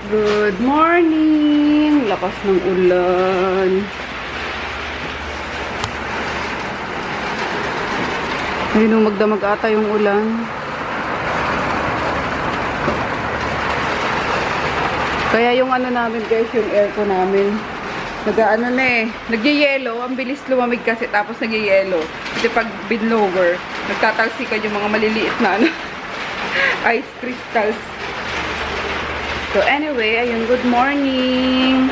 Good morning! Lakas ng ulan. Ayun, magdamag ata yung ulan. Kaya yung ano namin guys, yung aircon namin, nag-ano na eh, nagyayelo. Ang bilis lumamig kasi tapos nagyayelo. Kasi pag binlower, nagtatalsikan yung mga maliliit na ano, ice crystals. So anyway, ayun, good morning.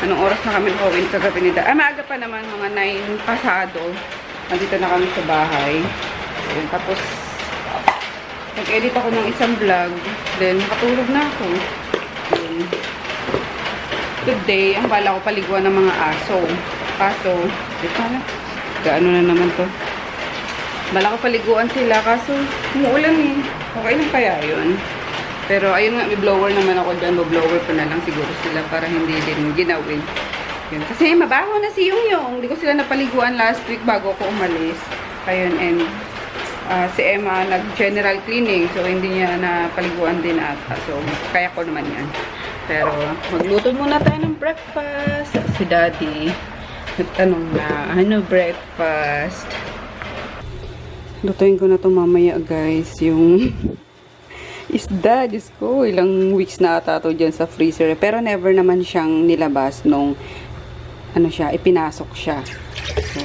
Anong oras na kami nakawin kagabi ni Da? Maaga pa naman, mga 9 pasado. Nandito na kami sa bahay. Ayun, tapos nag-edit ako ng isang vlog. Then nakatulog na ako. Ayun. Today, ang bala ko paliguan ng mga aso. Kaso, gaano na naman to. Bala ko paliguan sila, kaso umuulan eh. Okay lang kaya yun. Pero ayun nga, may blower naman ako dyan. Blower pa na lang siguro sila para hindi din ginawin. Yun. Kasi mabaho na si Yung. Hindi ko sila napaliguan last week bago ako umalis. Ayun, and si Emma nag-general cleaning. So, hindi niya napaliguan din ata. So, kaya ko naman yan. Pero, magluto muna tayo ng breakfast. Si Daddy, nagtanong na, ano breakfast? Lutuin ko na ito mamaya, guys. Yung isda, Diyos ko, ilang weeks na ata ito dyan sa freezer. Pero never naman siyang nilabas nung, ano siya, ipinasok siya. So,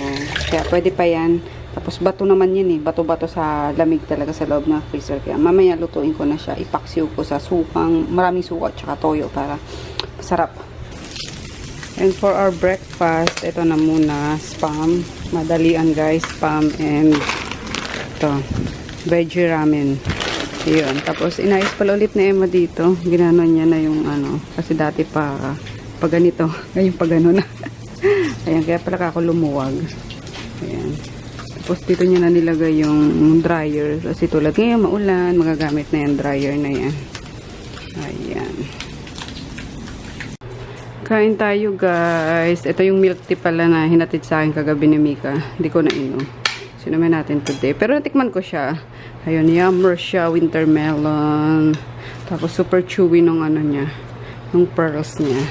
kaya pwede pa yan. Tapos bato naman yan eh. Bato-bato sa lamig talaga sa loob ng freezer. Kaya mamaya lutuin ko na siya. Ipaksiw ko sa sukang, maraming suka at saka toyo para masarap. And for our breakfast, ito na muna, spam. Madalian guys, spam and ito, veggie ramen. Yun. Tapos, inayos pala ulit na Emma dito. Ginanon niya na yung ano. Kasi dati pa ganito. Ngayon pa gano'n na. Ayan. Kaya pala ako lumuwag. Ayan. Tapos, dito niya na nilagay yung dryer. Kasi tulad ngayon, maulan. Magagamit na yung dryer na yan. Ayan. Kain tayo, guys. Ito yung milk tea pala na hinatid sa akin kagabi ni Mika. Hindi ko na inom. Sinumin natin today. Pero natikman ko siya. Ayun, yummer siya, winter melon. Tapos super chewy nung ano niya, nung pearls niya.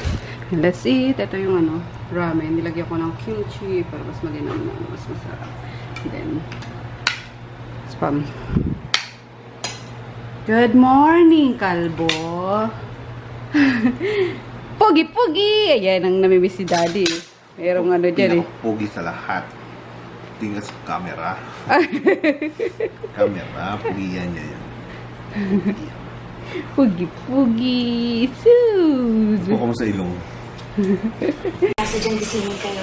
And let's eat. Ito yung ano, ramen. Nilagyan ko ng kimchi para mas malinam na, mas masarap. And then, spam. Good morning, kalbo. Pogi-pogi! Ayan ang namimiss si Daddy. Merong ano dyan eh. Pogi sa lahat. Tingnan sa camera. Camera, pugian niya yan. Pugi-pugi. Sus! Buka mo sa ilong.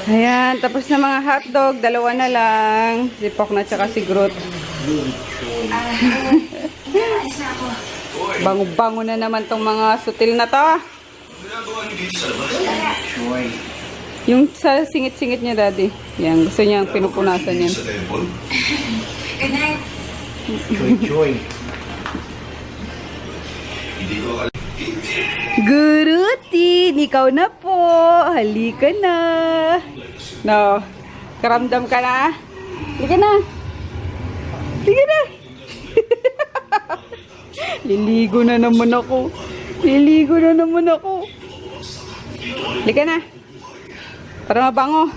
Ayan, tapos na mga hotdog. Dalawa na lang. Si Pok na tsaka si Groot. Bango-bango na naman tong mga sutil na to. Yung sa singit-singit niya, Daddy. Yan, gusto niyang pinupunasan yan. Good night. Choy. Gurutin, ikaw na po. Halika na. No, karamdam ka na? Halika na. Halika na. Liligo na naman ako. Liligo na naman ako. Halika na. Para mabango.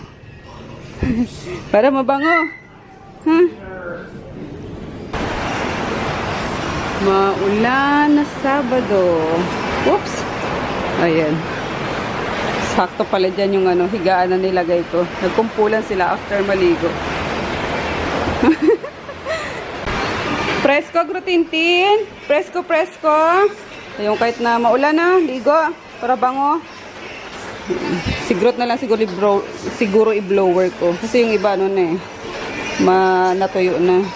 Para mabango. Ha? Maulan na Sabado. Oops. Ayan. Sakto pala dyan yung ano, higaan na nilagay ko. Nagkumpulan sila after maligo. Presko, Grutintin. Presko, presko. Ayun, kahit na maulan na, ligo. Para bango. Sigurot na lang siguro i-blower ko. Kasi yung iba nun eh, natuyo na.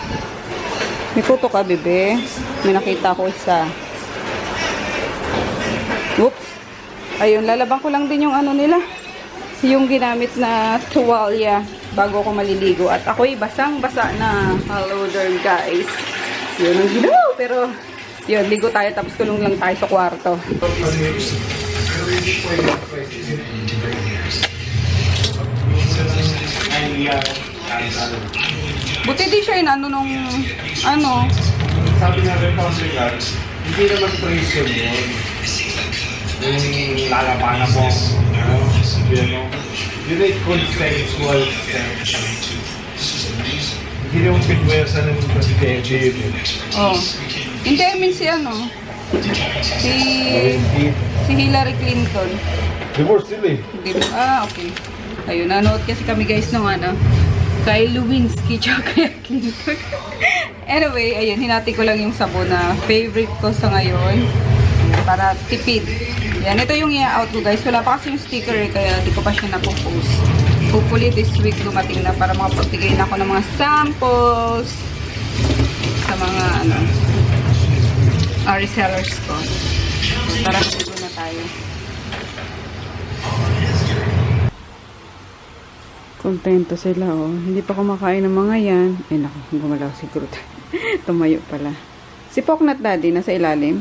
May kuto ka, bebe. May nakita ko isa. Oops. Ayun, lalaban ko lang din yung ano nila. Yung ginamit na tuwalya bago ko maliligo. At ako'y basang-basa na. Hello there, guys. Yun ang ginawa. Pero, yun, ligo tayo tapos kulong lang tayo sa kwarto. Buti di siya inano nung ano. Sabi nga rin pang hindi naman prison yun. Yung lalapanan mo, yun ay consensual sex. Hindi yung pinwersa ng presidente. Oh. Hindi, I mean si ano? Si Hillary Clinton. Divorce sila eh. Okay. Ayun, nanood kasi kami guys nung ano, kay Lewinsky tsaka kay Clinton. Anyway, ayun, hinati ko lang yung sabon na favorite ko sa ngayon. Para tipid. Yan, ito yung i-out ko guys. Wala pa kasi yung sticker eh, kaya di ko pa siya napopost. Hopefully this week dumating na para makapagbigay na ako ng mga samples sa mga ano, resellers ko. Tara, dito na tayo. Kontento sila, oh. Hindi pa kumakain ng mga yan. Ay, naku, gumalaw siguro. Tumayo pala. Si Poknat Daddy, nasa ilalim.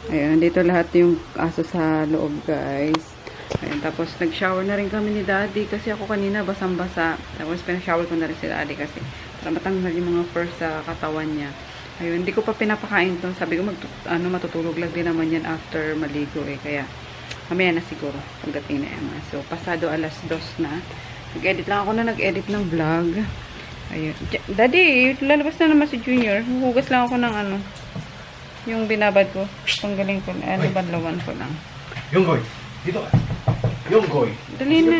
Ayun, nandito lahat yung aso sa loob, guys. Ayun, tapos nag-shower na rin kami ni Daddy kasi ako kanina basang-basa. Tapos pinag-shower ko na rin si Daddy kasi para matanggal yung mga fur sa katawan niya. Ayun, hindi ko pa pinapakain to. Sabi ko, matutulog lang din naman yan after maligo eh. Kaya, mamaya na siguro pagdating na Emma. So, pasado 2:00 na. Nag-edit lang ako na nag-edit ng vlog. Ayun. Daddy, lalabas na naman si Junior. Huhugas lang ako ng ano, yung binabad ko. Tanggalin ko na. Banlawan ko lang. Yung goy. Dito ka. Yung goy. Dali na.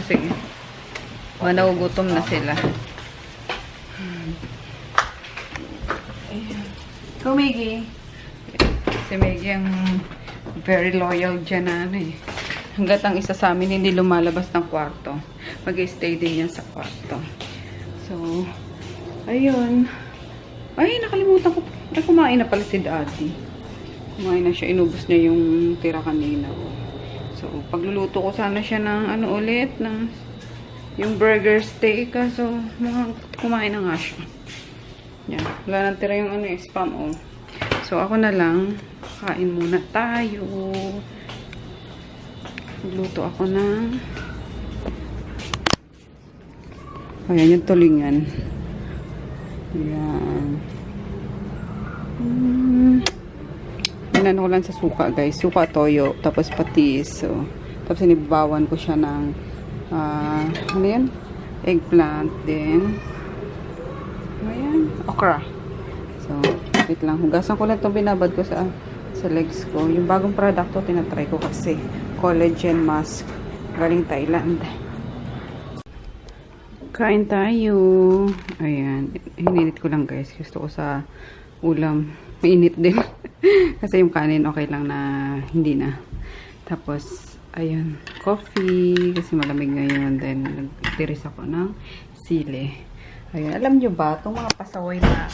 Sige. Nagugutom na sila. So, Maggie. Si Maggie ang very loyal dyan na ano eh. Hanggat ang isa sa amin hindi lumalabas ng kwarto. Mag-stay din yan sa kwarto. So, ayun. Ay, nakalimutan ko. Ay, kumain na pala si Daddy. Kumain na siya. Inubos niya yung tira kanina. So, pagluluto ko sana siya ng ano ulit, ng yung burger steak. So, kumain na nga siya. Yan. Wala nang tira yung ano, spam, oh. So, ako na lang. Kain muna tayo. Luto ako ng ayan yung tulingan. Ayan. Inano ko lang sa suka guys. Suka, toyo. Tapos patis. So, tapos inibawan ko siya ng ano yan? Eggplant din. Ayan. Okra. So, wait lang. Hugasan ko lang itong binabad ko sa legs ko. Yung bagong product to, tinatry ko kasi. Collagen mask. Galing Thailand. Kain tayo. Ayan. Hininit ko lang guys. Gusto ko sa ulam. Mainit din. Kasi yung kanin okay lang na hindi na. Tapos, ayan. Coffee. Kasi malamig ngayon. Then, nagtiris ako ng sili. Ayan. Alam nyo ba? Itong mga pasaway na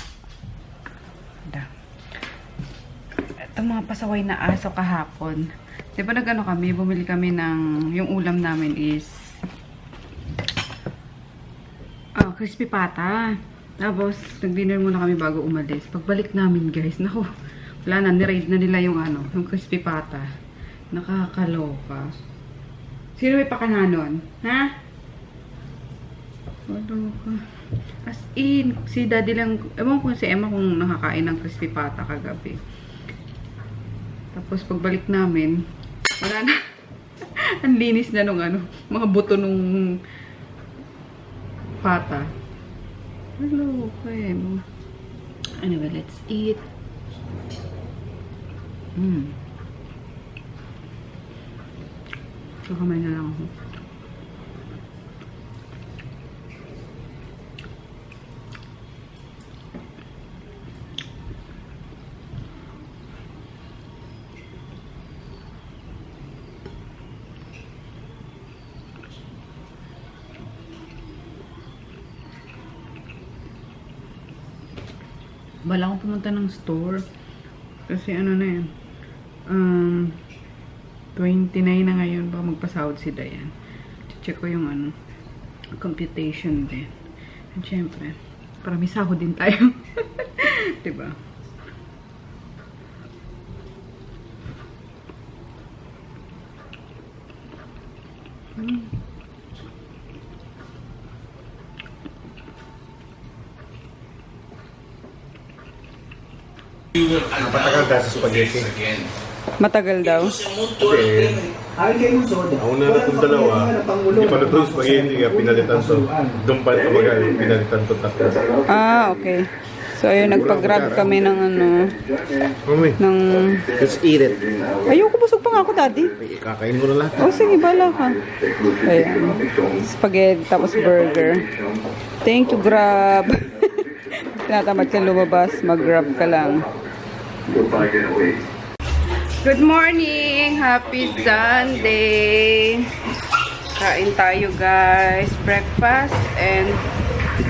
itong mga pasaway na aso kahapon. Di ba nag-ano kami? Bumili kami ng yung ulam namin is crispy pata. Tapos, nag-dinner muna kami bago umalis. Pagbalik namin, guys, naku, wala na, ni-raid na nila yung ano, yung crispy pata. Nakakaloka. Sino may pakananon? Ha? Kaloka. As in, si Daddy lang, ewan ko si Emma kung nakakain ng crispy pata kagabi. Tapos, pagbalik namin, wala na. Ang linis na nung ano, mga buto nung pata. Hello, okay. Anyway, let's eat. So, kamay na lang ako. Bala akong pumunta ng store. Kasi ano na yan. 29 na ngayon ba magpasahod si Dayan. Check ko yung ano, computation din. At syempre, para may sahod din tayo. Diba? Napatagal dahil sa spaghetti. Matagal daw. Kasi, ako na itong dalawa, hindi pa na itong spaghetti nga pinalitan to. Doon pa ito magal, pinalitan to tatlo. Ah, okay. So, ayun, nagpag-grab kami ng ano, Mami, ng... let's eat it. Ayoko, busog pa nga ako, daddy. Kakain mo na lahat. Oh, sige, bala ka. Ayan. Spaghetti, tapos burger. Thank you, Grab. Tinatamad kang lumabas, mag-grab ka lang. Good morning! Happy Sunday! Kain tayo, guys. Breakfast and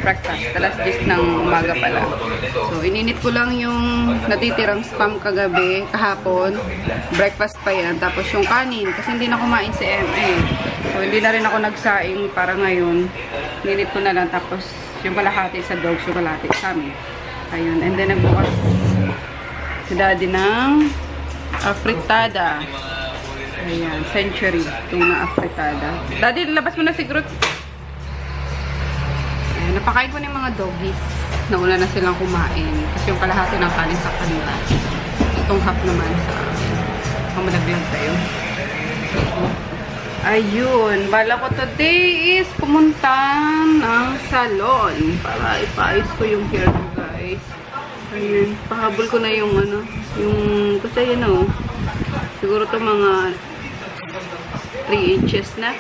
breakfast. Alas 10 ng umaga pala. So, ininit ko lang yung natitirang spam kagabi, kahapon. Breakfast pa yan. Tapos yung kanin, kasi hindi na kumain si MA. So, hindi na rin ako nagsaing para ngayon. Ininit ko na lang. Tapos, yung kalahati sa dogs, yung kalahati sa amin. Ayun. And then, nagbukas si daddy ng afritada. Ayan. Century. Tuna afritada. Daddy, labas mo na si Groot. Napakain ko ng mga doggies. Nauna na silang kumain. Kasi yung kalahati ng kanin sa kanila. Itong half naman sa pamalaglag tayo. Ayun. Bala ko today is pumunta ng salon. Para ipaayos ko yung hair ko, guys. Ayun. Pahabol ko na yung ano. Yung, kasi yun o. Siguro to mga 3 inches na.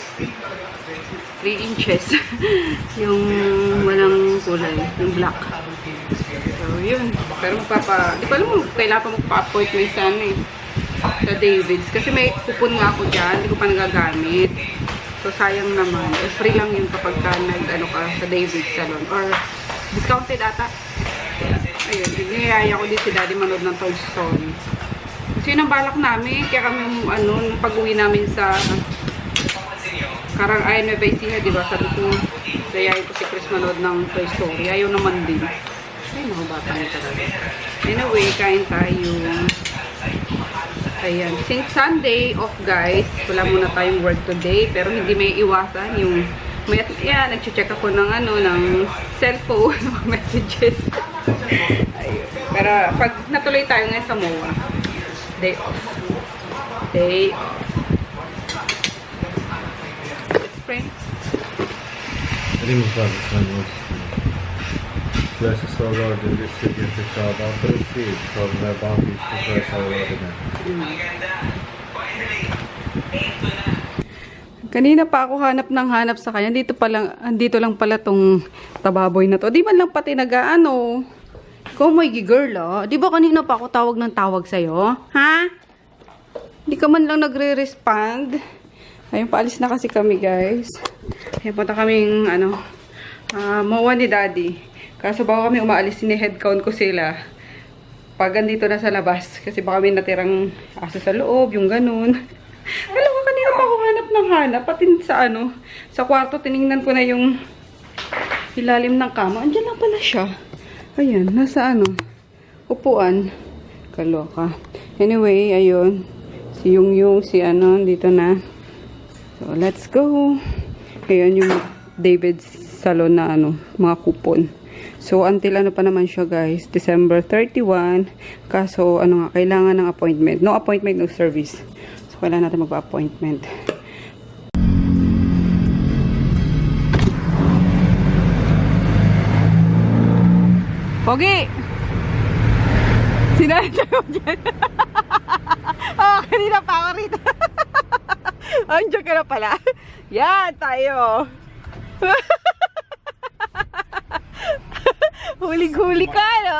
3 inches. Yung walang kulay. Yung black. So, yun. Pero di ko alam kailangan pa magpa-appointment sa ano eh. Sa David's. Kasi may kupon nga ako dyan. Hindi ko pa nagagamit. So, sayang naman. Free lang yun kapag ka nag-ano ka sa David's salon. Or, discounted ata. Ayun. Niyaya ko din si daddy manood ng Toy Story. Kasi yun ang balak namin. Kaya kami, pag-uwi namin sa Karang ayon may baisiha, diba? Sabi ko, dayayin ko si Chris manood ng Toy Story. Ayaw naman din. Ay, mga bata niya talaga. Anyway, kain tayo. Ayan. Since Sunday off, guys, wala muna tayong work today. Pero hindi may iwasan yung nag-check ako ng ng cellphone, mga messages. Ayun. Pero pag natuloy tayo ngayon sa MOA, day off. Day off. Ring blesses our Lord in this city of the child after the seed from the bounties to bless our Lord in it. Kanina pa ako hanap sa kanya. Dito lang pala tong tababoy na to. Di man lang pati nag-ano. Ikaw may girl ah. Di ba kanina pa ako tawag sa'yo? Ha? Di ka man lang nagre-respond. Ayun, paalis na kasi kami, guys. Ayun, punta kaming, MOA ni daddy. Kaso bago kami umaalis, sini-headcount ko sila. Pag andito na sa labas. Kasi baka may natirang aso sa loob, yung ganun. Alam ko, kanina pa ako hanap. Pati sa kwarto, tinignan ko na yung ilalim ng kama. Andiyan lang pala siya. Ayan, nasa upuan. Kaloka. Anyway, ayun. Si Yung, dito na. So, let's go. Ayan yung David's salon na mga coupon. So, until pa naman siya, guys. December 31. Kaso, kailangan ng appointment. No appointment, no service. So, kailangan natin magpa-appointment. Pogi! Sinadya mo dyan. Oh, kanina pa ako rito. Andiyan ka na pala. Yan, tayo. Huling-huli ka, no?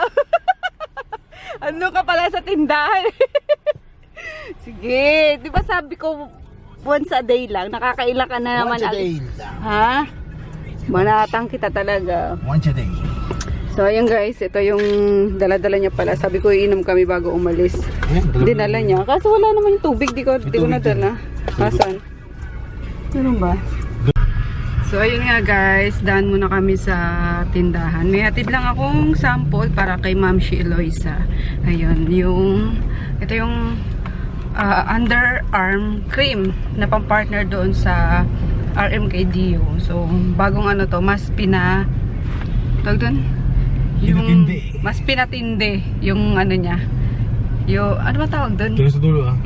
Ano ka pala sa tindahan? Sige, di ba sabi ko once a day lang, nakakailan ka na naman. Once a day lang. Ha? Manatang kita talaga. Once a day. So, ayun guys, ito yung dala-dala niya pala. Sabi ko, iinom kami bago umalis. Dinala niya. Kaso wala naman yung tubig. Di ko nadala. Asan? Meron ba? So, ayun nga guys. Daan muna kami sa tindahan. May hatid lang akong sample para kay Ma'am She Eloisa. Ayun. Ito yung underarm cream na pang-partner doon sa RMK Dio. So, bagong to, mas tawag doon? Yung mas pinatindi yung niya, Ano ba tawag doon? Tingnan sa dulo ah.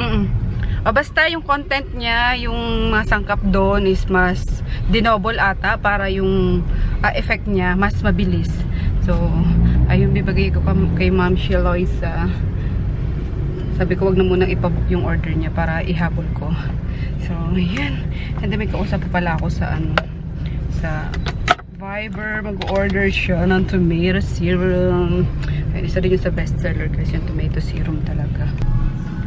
O basta yung content niya, yung masangkap doon is mas dinoble ata para yung effect niya mas mabilis. So, ayun bibigay ko kay Ma'am Sheloisa. Sabi ko wag na munang ipabook yung order niya para ihabol ko. So, ayan. And then may kausap pa pala ako sa sa Viber. Mag-order siya ng tomato serum. Ayun, isa rin yung sa bestseller kasi yung tomato serum talaga.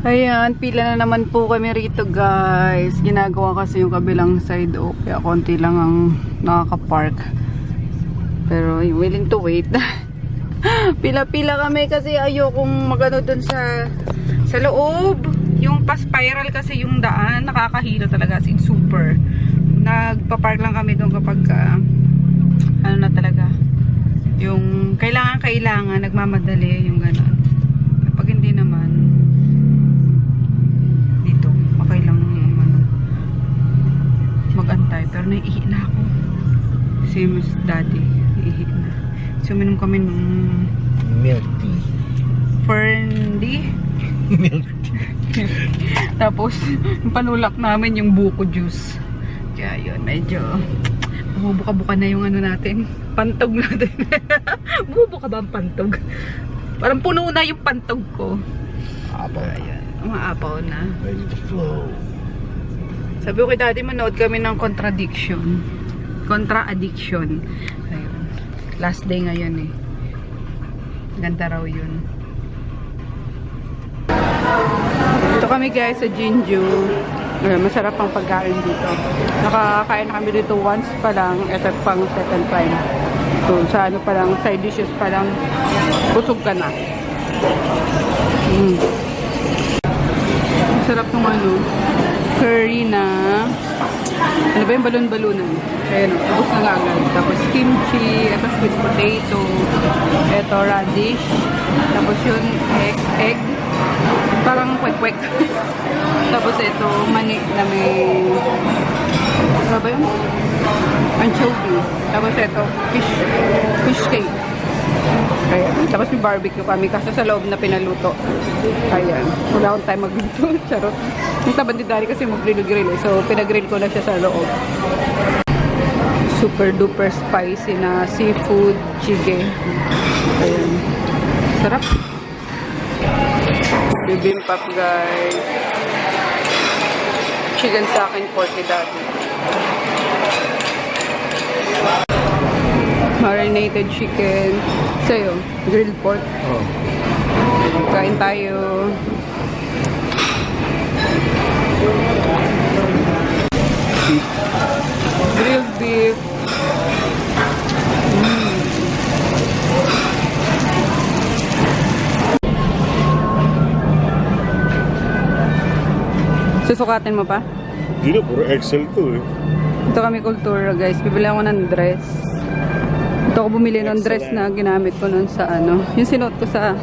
Ayan, pila na naman po kami rito guys. Ginagawa kasi yung kabilang side kaya konti lang ang nakaka-park. Pero willing to wait. Pila-pila kami kasi ayokong magano dun sa loob. Yung pa-spiral kasi yung daan, nakakahilo talaga as in super. Nagpa-park lang kami doon kapag ano na talaga. Yung kailangan nagmamadali yung gano'n. Kapag hindi naman dito, okay lang mag-antay. Pero naiihi na ako. Same as daddy. Naiihi na. So, uminom kami ng Milk tea. Ferndi. Tapos, yung panulak namin yung buko juice. Kaya yun, medyo bubuka-buka na yung ano natin. Pantog natin. Bubuka ba ang pantog? Parang puno na yung pantog ko. Ayan, umaapaw na. Ready to flow. Sabi ko kay daddy, manood kami ng Contradiction. Ayun. Last day ngayon eh. Ganda raw yun. Ito kami guys sa Jinju. Masarap ang pagkain dito. Nakakain na kami dito once pa lang. Ito pang second time. So sa ano pa lang, side dishes pa lang, busog ka na. Masarap ng curry na ano ba yung balon-balunan. Ayan, ubos na nga agad. Tapos kimchi, ito sweet potato, ito radish, tapos yun egg, parang kwek-kwek. Tapos ito mani na may ano ba yun? Anchovy. Tapos ito fish cake. Ayan. Tapos may barbecue kami kasi sa loob na pinaluto. Ayan. Wala akong time magluto. Charot. Yung taban ni Daddy kasi mag-grill eh. So pinag-grill ko na siya sa loob. Super duper spicy na seafood chige. Ayan. Sarap. Bibimbap guys. Chicken sa akin, pork ni Daddy. Marinated chicken. Sa'yo, grilled pork. Oh. Kain tayo. Grilled beef. Susukatin mo pa? Hindi na, puro Excel to eh. Ito kami kultura guys. Bibili ako ng dress. Ito ako bumili ng dress na ginamit ko nun sa yung sinuot ko sa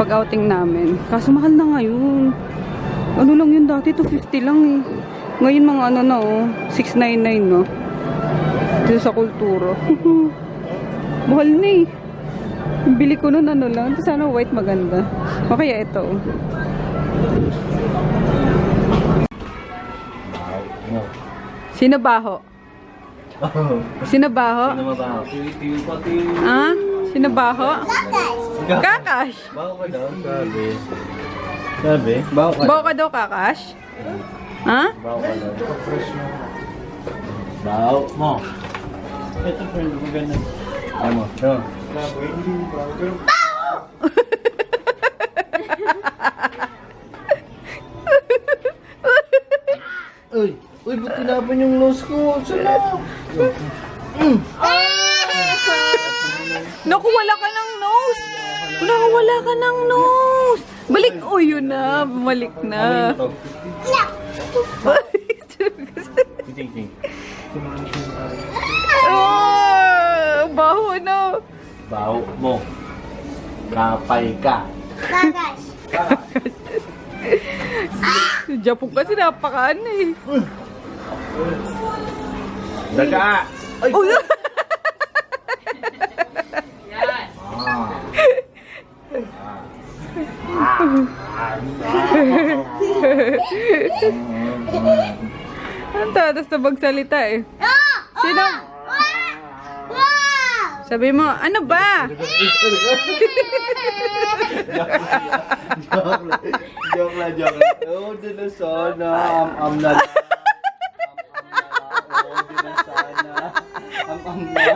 pag-outing namin. Kaso mahal na ngayon. Ano lang yun dati? 250 lang eh. Ngayon mga na 699 no. Dito sa kultura. Mahal na eh. Bili ko nun lang. Ito sana white maganda. O kaya ito. Sino baho? Sino baho? Ah? Sino baho? Kakash! Baho ka daw, sabi. Baho ka. Baho ka daw, Kakash? Ha? Baho ka daw. Baho mo. Ito friend, maganda. Ayaw mo. No. Uy, ba't tinapon yung nose ko? Sarap! Naku, wala ka ng nose! Wala ka ng nose! Balik! Oh, yun na. Bumalik na. Ting. Oh, baho na. Baho mo. Kapay ka. Japon kasi napakaan eh. Daga! Ay! Oh, Ang tatas na magsalita eh. Sino? Sabi mo, ano ba? Joke lang. Oh, di na sana. Am na. Oh, di na sana. Am na.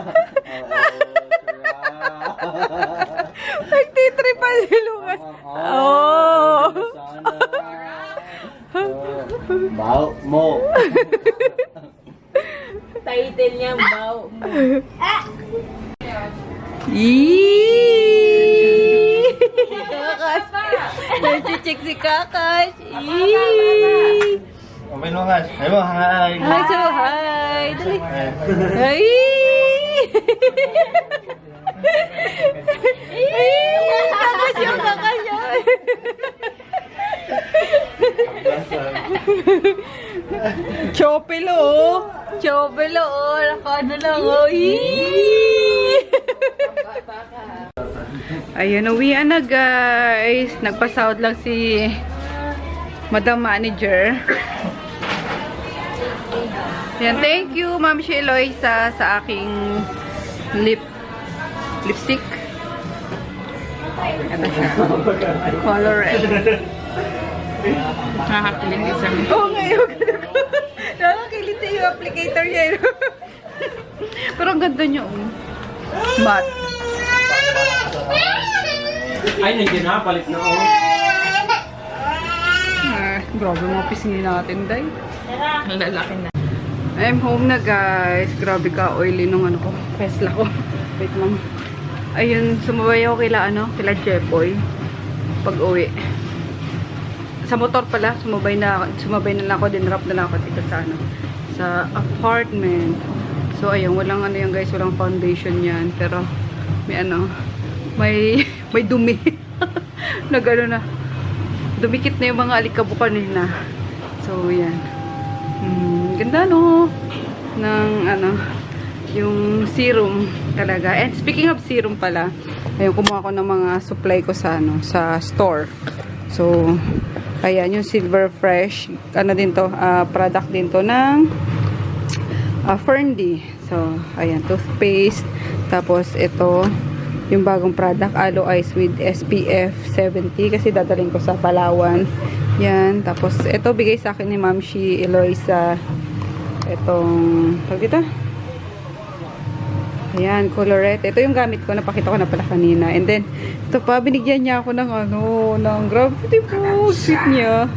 Nagtitripa si Lucas. Oh. Bao mo. Title niya, Bao mo. Eeeeee! Kakas! Nag-check si Kakas! Eeeeee! Okay mo nga. Ay mo, hi. Hi, so hi! Dali! Hi! Kakas yung kakas yun! Chopelo oh! Chopelo oh! Nakano lang oh! Ayun, uwian na guys. Nagpasahod lang si Madam Manager. Yan, thank you Ma'am Sheloisa sa aking lipstick. Ito siya. Color red. Nakakilit isa. Oo, ngayon. Nakakilit yung applicator niya. Pero ang ganda niyo. Matte. Ay, nandiyan na. Palit na ako. Grabe mga pisngi natin, day. Ang lalaki na. I'm home na, guys. Grabe ka, oily nung ano ko. Tesla ko. Wait lang. Ayun, sumabay ako kila Jepoy. Pag uwi. Sa motor pala, sumabay na lang ako. Dinrap na lang ako dito sa apartment. So, ayun, walang yan, guys. Walang foundation yan. Pero, may dumi. Na. Dumikit na yung mga alikabukan nila. So, yan. Ganda, no? Ng, yung serum talaga. And speaking of serum pala, ayun, kumuha ko ng mga supply ko sa, sa store. So, ayan, yung Silver Fresh. Din to? Product din to ng Ferndy. So, ayan, toothpaste. Tapos, ito, yung bagong product, Aloe Eyes with SPF 70 kasi dadaling ko sa Palawan. Yan. Tapos, ito bigay sa akin ni Ma'am Shi Eloisa. Itong, tawag dito? Ayan, colorette. Ito yung gamit ko. Napakita ko na pala kanina. And then, ito pa, binigyan niya ako ng ng gravity po. Sweet niya.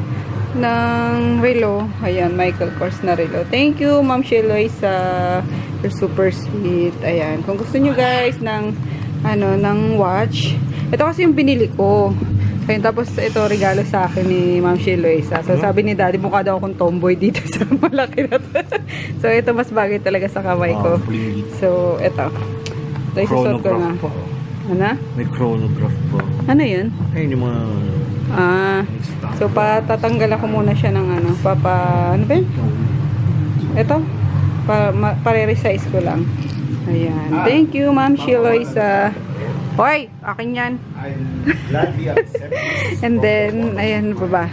Ng relo. Ayan, Michael Kors na relo. Thank you, Ma'am Shi Eloisa. You're super sweet. Ayan. Kung gusto niyo guys ng ng watch. Ito kasi yung binili ko. Ayun, tapos ito regalo sa akin ni Ma'am Sheloisa. So sabi ni Daddy, mukha daw akong tomboy dito sa malaki na to. So ito mas bagay talaga sa kamay ko. So ito. Ito isusot ko na. Ano? May chronograph po. Ano yun? Ayun yung mga... So patatanggal ako muna siya ng ano ba yun? Ito. Pare-resize ko lang. Ayan. Thank you, Ma'am Sheloisa. Hoy! Akin yan. And then, ayan pa ba?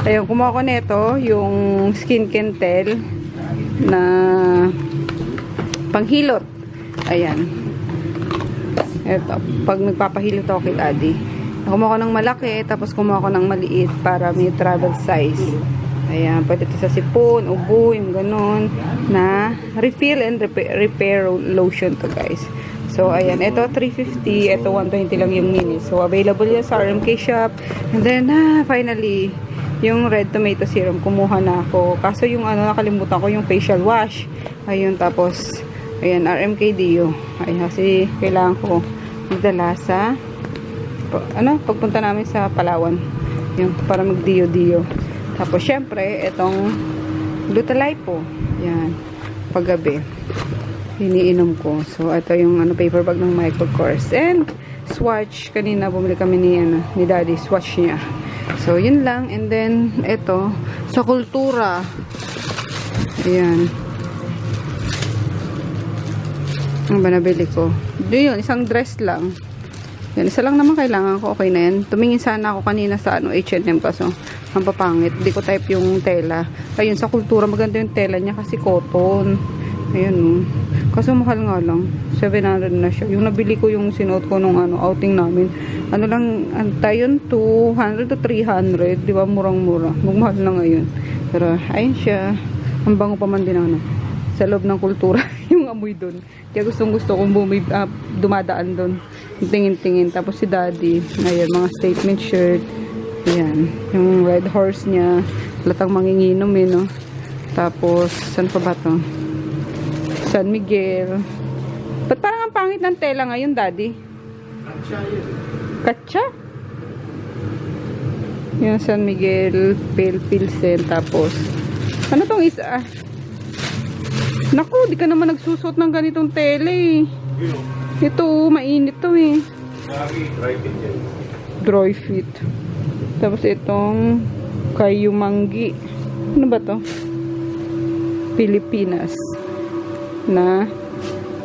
Ayun, kumuha ko nito, yung Skin Kentel na panghilot. Ayan. Ito. Pag nagpapahilot ako kay Daddy. Kumuha ko ng malaki, tapos kumuha ko ng maliit para may travel size. Ayan, pwede ito sa sipon, ubo, yung ganun, na refill and repair lotion to guys. So, ayan, ito 350, ito 120 lang yung mini. So, available yan sa RMK shop. And then, finally, yung red tomato serum, kumuha na ako. Kaso yung nakalimutan ko yung facial wash. Ayun, tapos, ayan, RMK Dio. Ayan, kasi kailangan ko magdala sa, pagpunta namin sa Palawan. Yung, para mag-dio-dio. Tapos, syempre, itong Glutalipo. Yan. Paggabi. Iniinom ko. So, ito yung paper bag ng Michael Kors. And, swatch. Kanina, bumili kami ni Daddy. Swatch niya. So, yun lang. And then, ito. Sa Kultura. Ayan. Ang ba nabili ko? Yun, isang dress lang. Yan, isa lang naman kailangan ko. Okay na yan. Tumingin sana ako kanina sa H&M kaso ang papangit. Hindi ko type yung tela. Ayun, sa Kultura maganda yung tela niya kasi cotton. Ayun, kaso mahal nga lang. 700 na siya. Yung nabili ko yung sinuot ko nung outing namin. Ano lang, yun, 200 to 300. Di ba? Murang-mura. Magmahal na ngayon. Pero, ayun siya. Ang bango pa man din sa loob ng Kultura. Yung amoy doon. Kaya gusto kong dumadaan doon. Tingin-tingin. Tapos si Daddy. Ayan, mga statement shirt. Ayan. Yung red horse niya. Latang manginginom no? Tapos, saan pa ba to? San Miguel. Ba't parang ang pangit ng tela ngayon, Daddy? Katsa? Yung San Miguel, Pale Pilsen. Tapos, ano tong isa? Naku, di ka naman nagsusot ng ganitong tela eh. Ito, mainit to eh. Dry fit yan. Dry fit. Tapos itong Kayumanggi. Ano ba to? Pilipinas. Na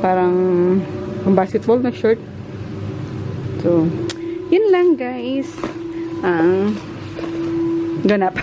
parang basketball na shirt. So, yun lang guys. Ang ganap.